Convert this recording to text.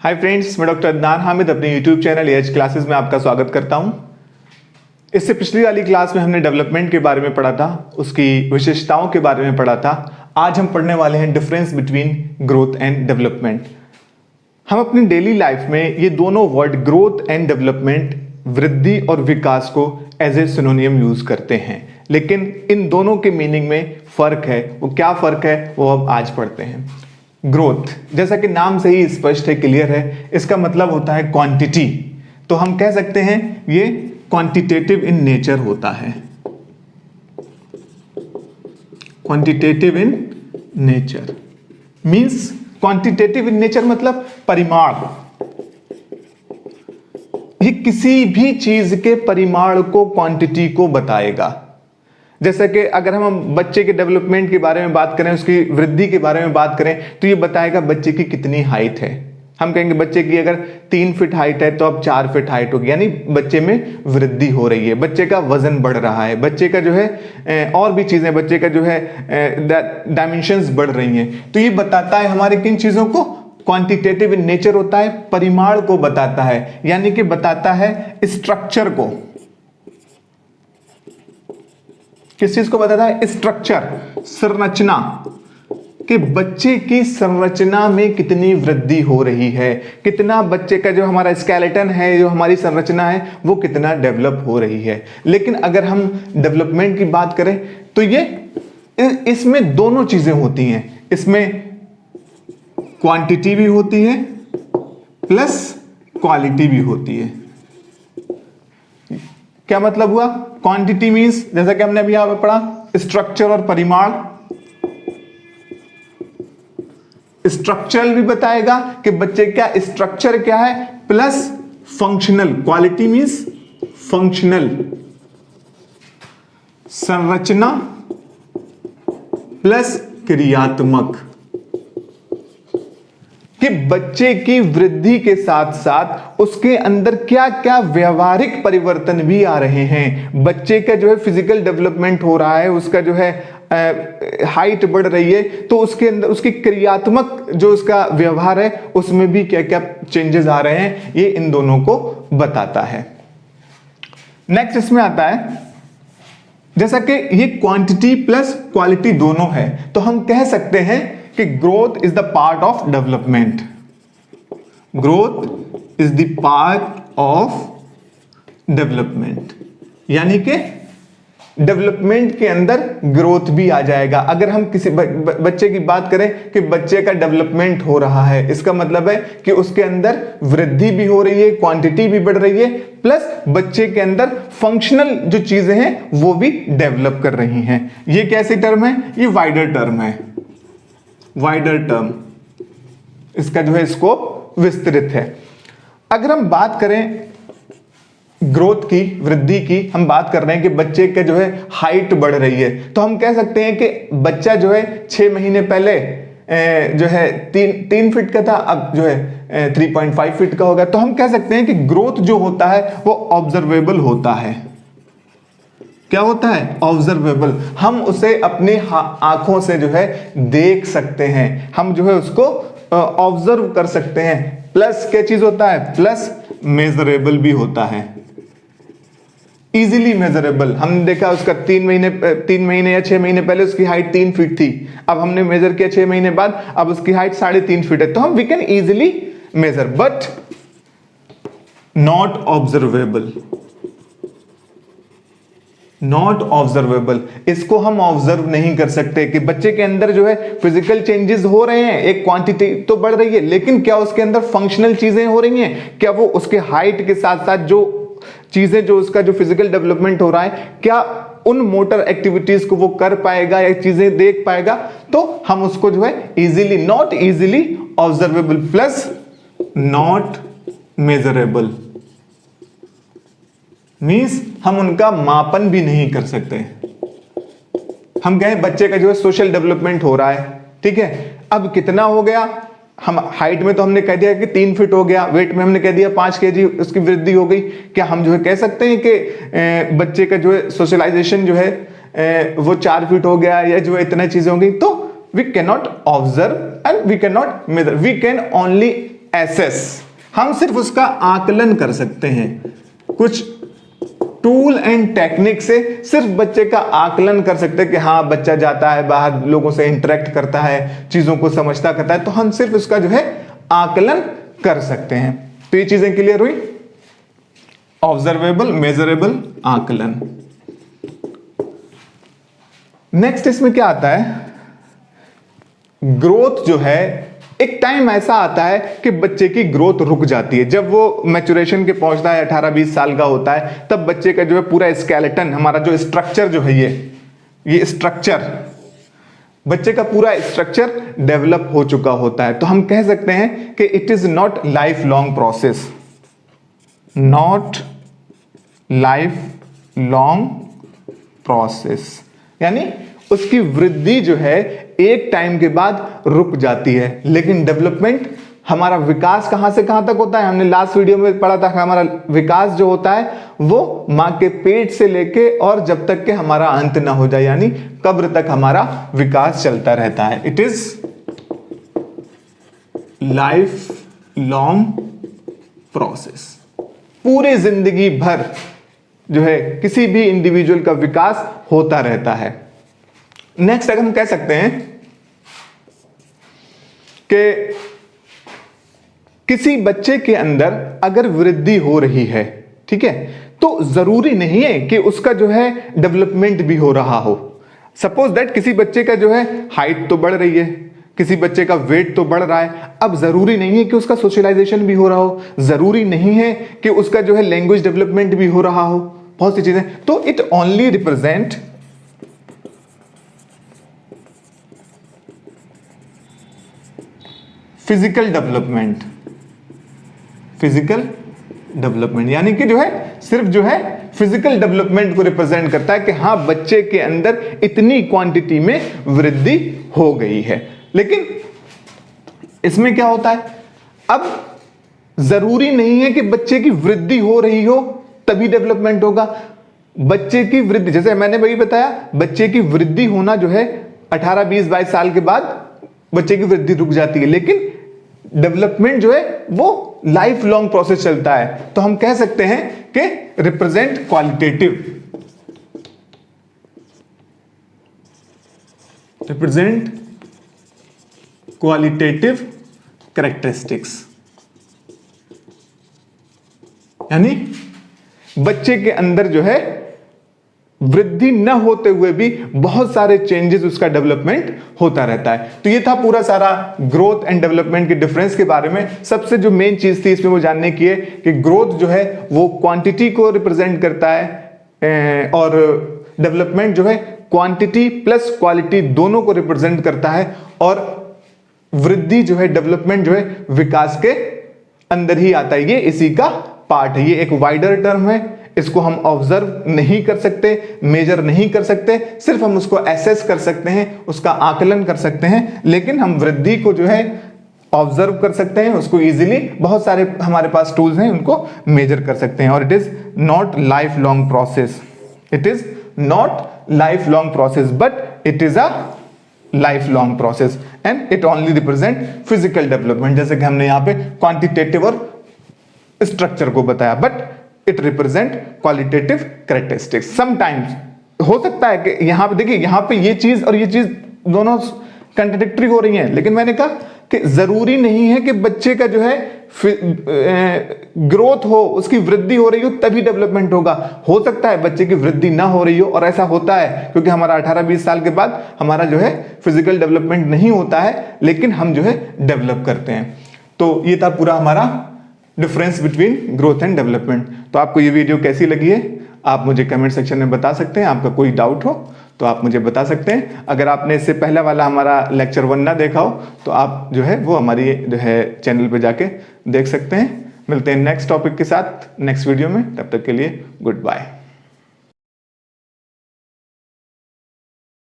Hi friends, मैं doctor Adnan Hamid अपने YouTube channel as classes में आपका स्वागत करता हूं। इससे पिछली वाली क्लास में हमने डेवलपमेंट के बारे में पढ़ा था, उसकी विशेषताओं के बारे में पढ़ा था। आज हम पढ़ने वाले हैं difference between growth and development. हम अपनी डेली लाइफ में ये दोनों वर्ड ग्रोथ एंड डेवलपमेंट, वृद्धि और विकास को एज ए सिनोनियम यूज करते हैं, लेकिन इन दोनों के मीनिंग में फर्क है। वो क्या फर्क है वो हम आज पढ़ते हैं। ग्रोथ, जैसा कि नाम से ही स्पष्ट है, क्लियर है, इसका मतलब होता है क्वांटिटी। तो हम कह सकते हैं ये क्वांटिटेटिव इन नेचर होता है। Quantitative in nature means, quantitative in nature मतलब परिमाण। ये किसी भी चीज के परिमाण को, क्वांटिटी को बताएगा। जैसे कि अगर हम बच्चे के डेवलपमेंट के बारे में बात करें, उसकी वृद्धि के बारे में बात करें, तो ये बताएगा बच्चे की कितनी हाइट है। हम कहेंगे बच्चे की अगर 3 फीट हाइट है तो अब 4 फीट हाइट होगी, यानी बच्चे में वृद्धि हो रही है, बच्चे का वजन बढ़ रहा है, बच्चे का जो है और भी चीजें, बच्चे का जो है डायमेंशंस बढ़ रही हैं। तो ये बताता है हमारे किन चीजों को, क्वांटिटेटिव इन नेचर होता है, परिमाण को बताता है, यानी कि बताता है स्ट्रक्चर को। किस चीज को बताता है? स्ट्रक्चर, संरचना, कि बच्चे की संरचना में कितनी वृद्धि हो रही है, कितना बच्चे का जो हमारा स्केलेटन है, जो हमारी संरचना है, वो कितना डेवलप हो रही है। लेकिन अगर हम डेवलपमेंट की बात करें तो ये इसमें दोनों चीजें होती हैं। इसमें क्वांटिटी भी होती है प्लस क्वालिटी भी होती है। क्या मतलब हुआ? क्वांटिटी मींस, जैसा कि हमने अभी यहां पर पढ़ा, स्ट्रक्चर और परिमाण। स्ट्रक्चरल भी बताएगा कि बच्चे का स्ट्रक्चर क्या है, plus functional. Quality means functional, संरचना प्लस क्रियात्मक, कि बच्चे की वृद्धि के साथ साथ उसके अंदर क्या क्या व्यवहारिक परिवर्तन भी आ रहे हैं। बच्चे का जो है फिजिकल डेवलपमेंट हो रहा है, उसका जो है हाइट बढ़ रही है, तो उसके अंदर उसकी क्रियात्मक जो उसका व्यवहार है उसमें भी क्या क्या चेंजेस आ रहे हैं, ये इन दोनों को बताता है। नेक्स्ट इसमें आता है, जैसा कि ये क्वांटिटी प्लस क्वालिटी दोनों है, तो हम कह सकते हैं कि growth is the part of development. Growth is the part of development, यानी कि डेवलपमेंट के अंदर ग्रोथ भी आ जाएगा। अगर हम किसी बच्चे की बात करें कि बच्चे का डेवलपमेंट हो रहा है, इसका मतलब है कि उसके अंदर वृद्धि भी हो रही है, क्वांटिटी भी बढ़ रही है, प्लस बच्चे के अंदर फंक्शनल जो चीजें हैं वो भी डेवलप कर रही हैं। ये कैसी टर्म है? ये वाइडर टर्म है, वाइडर टर्म। इसका जो है स्कोप विस्तृत है। अगर हम बात करें ग्रोथ की, वृद्धि की, हम बात कर रहे हैं कि बच्चे के जो है हाइट बढ़ रही है, तो हम कह सकते हैं कि बच्चा जो है 6 महीने पहले जो है 3 फीट का था, अब जो है 3.5 फीट का होगा। तो हम कह सकते हैं कि ग्रोथ जो होता है वो ऑब्जर्वेबल होता है। क्या होता है? ऑब्जर्वेबल। हम उसे अपनी आंखों से जो है देख सकते हैं, हम जो है उसको ऑब्जर्व कर सकते हैं। प्लस क्या चीज होता है? प्लस मेजरेबल भी होता है, इजीली मेजरेबल। हमने देखा उसका 3 महीने या 6 महीने पहले उसकी हाइट 3 फीट थी, अब हमने मेजर किया 6 महीने बाद, अब उसकी हाइट 3.5 फीट है, तो हम we can easily measure, but not observable. Not observable, इसको हम ऑब्जर्व नहीं कर सकते कि बच्चे के अंदर जो है फिजिकल चेंजेस हो रहे हैं, एक क्वांटिटी तो बढ़ रही है, लेकिन क्या उसके अंदर फंक्शनल चीजें हो रही हैं? क्या वो उसके हाइट के साथ साथ जो चीजें, जो उसका जो फिजिकल डेवलपमेंट हो रहा है, क्या उन मोटर एक्टिविटीज को वो कर पाएगा या चीजें देख पाएगा? तो हम उसको जो है easily, not easily observable plus not measurable means हम उनका मापन भी नहीं कर सकते। हम कहें बच्चे का जो है सोशल डेवलपमेंट हो रहा है, ठीक है, अब कितना हो गया? हम हाइट में तो हमने कह दिया कि 3 फीट हो गया, वेट में हमने कह दिया 5 kg उसकी वृद्धि हो गई। क्या हम जो है कह सकते हैं कि बच्चे का जो है सोशलाइजेशन जो है वो 4 फीट हो गया या जो है इतना चीजें हो गई? तो we cannot observe and we cannot measure, we can only assess, हम सिर्फ उसका आकलन कर सकते हैं। कुछ टूल एंड टेक्निक से सिर्फ बच्चे का आकलन कर सकते हैं कि हाँ बच्चा जाता है बाहर, लोगों से इंटरेक्ट करता है, चीजों को समझता करता है, तो हम सिर्फ उसका जो है आकलन कर सकते हैं। तो ये चीजें क्लियर हुई, ऑब्जर्वेबल, मेजरेबल, आकलन। नेक्स्ट इसमें क्या आता है, ग्रोथ जो है, एक टाइम ऐसा आता है कि बच्चे की ग्रोथ रुक जाती है। जब वो मैच्योरेशन के पहुंचता है, 18-20 साल का होता है, तब बच्चे का जो है पूरा स्केलेटन, हमारा जो स्ट्रक्चर जो है, ये स्ट्रक्चर, बच्चे का पूरा स्ट्रक्चर डेवलप हो चुका होता है। तो हम कह सकते हैं कि it is not life long process, not life long process, यानी उसकी वृद्धि जो है एक टाइम के बाद रुक जाती है। लेकिन डेवलपमेंट, हमारा विकास कहां से कहां तक होता है, हमने लास्ट वीडियो में पढ़ा था कि हमारा विकास जो होता है वो मां के पेट से लेके और जब तक के हमारा अंत ना हो जाए, यानी कब्र तक हमारा विकास चलता रहता है। It is life long process, पूरे जिंदगी भर जो है किसी भी इंडिविजुअल का विकास होता रहता है। नेक्स्ट अगर हम कह सकते हैं कि किसी बच्चे के अंदर अगर वृद्धि हो रही है, ठीक है, तो जरूरी नहीं है कि उसका जो है डेवलपमेंट भी हो रहा हो। सपोज दैट किसी बच्चे का जो है हाइट तो बढ़ रही है, किसी बच्चे का वेट तो बढ़ रहा है, अब जरूरी नहीं है कि उसका सोशलाइजेशन भी हो रहा हो, जरूरी नहीं है कि उसका जो है लैंग्वेज डेवलपमेंट भी हो रहा हो, बहुत सी चीजें। तो it only represent physical development, physical development, यानी कि जो है सिर्फ जो है फिजिकल डेवलपमेंट को रिप्रेजेंट करता है कि हाँ बच्चे के अंदर इतनी क्वांटिटी में वृद्धि हो गई है। लेकिन इसमें क्या होता है, अब जरूरी नहीं है कि बच्चे की वृद्धि हो रही हो तभी डेवलपमेंट होगा। बच्चे की वृद्धि, जैसे मैंने वही बताया, बच्चे की वृद्धि होना जो है 18, 20, 22 साल के बाद बच्चे की वृद्धि रुक जाती है, लेकिन डेवलपमेंट जो है वो लाइफ लॉन्ग प्रोसेस चलता है। तो हम कह सकते हैं कि represent qualitative, represent qualitative characteristics, यानी बच्चे के अंदर जो है वृद्धि न होते हुए भी बहुत सारे चेंजेस, उसका डेवलपमेंट होता रहता है। तो ये था पूरा सारा ग्रोथ एंड डेवलपमेंट के डिफरेंस के बारे में। सबसे जो मेन चीज थी इसमें वो जानने की है कि ग्रोथ जो है वो क्वांटिटी को रिप्रेजेंट करता है और डेवलपमेंट जो है क्वांटिटी प्लस क्वालिटी दोनों को रिप्रेजेंट करता है, और वृद्धि जो है, डेवलपमेंट जो है विकास के अंदर ही आता है। ये इसी का पार्ट है। ये एक वाइडर टर्म है, इसको हम ऑब्जर्व नहीं कर सकते, मेजर नहीं कर सकते, सिर्फ हम उसको एसेस कर सकते हैं, उसका आकलन कर सकते हैं। लेकिन हम वृद्धि को जो है ऑब्जर्व कर सकते हैं, उसको इजीली, बहुत सारे हमारे पास टूल्स हैं, उनको मेजर कर सकते हैं। और it is not life long process, it is not life long process, but it is a life long process and it only represent physical development, जैसे कि हमने यहाँ पे क्वांटिटेटिव और स्ट्रक्चर को बताया, but it represent qualitative characteristics. Sometimes हो सकता है कि यहां पे देखिए, यहां पे ये चीज और ये चीज दोनों कंट्राडिक्टरी हो रही हैं, लेकिन मैंने कहा कि जरूरी नहीं है कि बच्चे का जो है ग्रोथ हो, उसकी वृद्धि हो रही हो तभी डेवलपमेंट होगा। हो सकता है बच्चे की वृद्धि ना हो रही हो, और ऐसा होता है क्योंकि हमारा 18-20 साल के बाद हमारा जो है फिजिकल डेवलपमेंट नहीं होता है, लेकिन हम जो है डेवलप करते हैं। तो ये था पूरा हमारा difference between growth and development. तो आपको ये वीडियो कैसी लगी है आप मुझे कमेंट सेक्शन में बता सकते हैं। आपका कोई डाउट हो तो आप मुझे बता सकते हैं। अगर आपने इससे पहला वाला हमारा लेक्चर 1 ना देखा हो तो आप जो है वो हमारी जो है चैनल पे जाके देख सकते हैं। मिलते हैं नेक्स्ट टॉपिक के साथ नेक्स्ट वीडियो में, तब तक के लिए गुड बाय।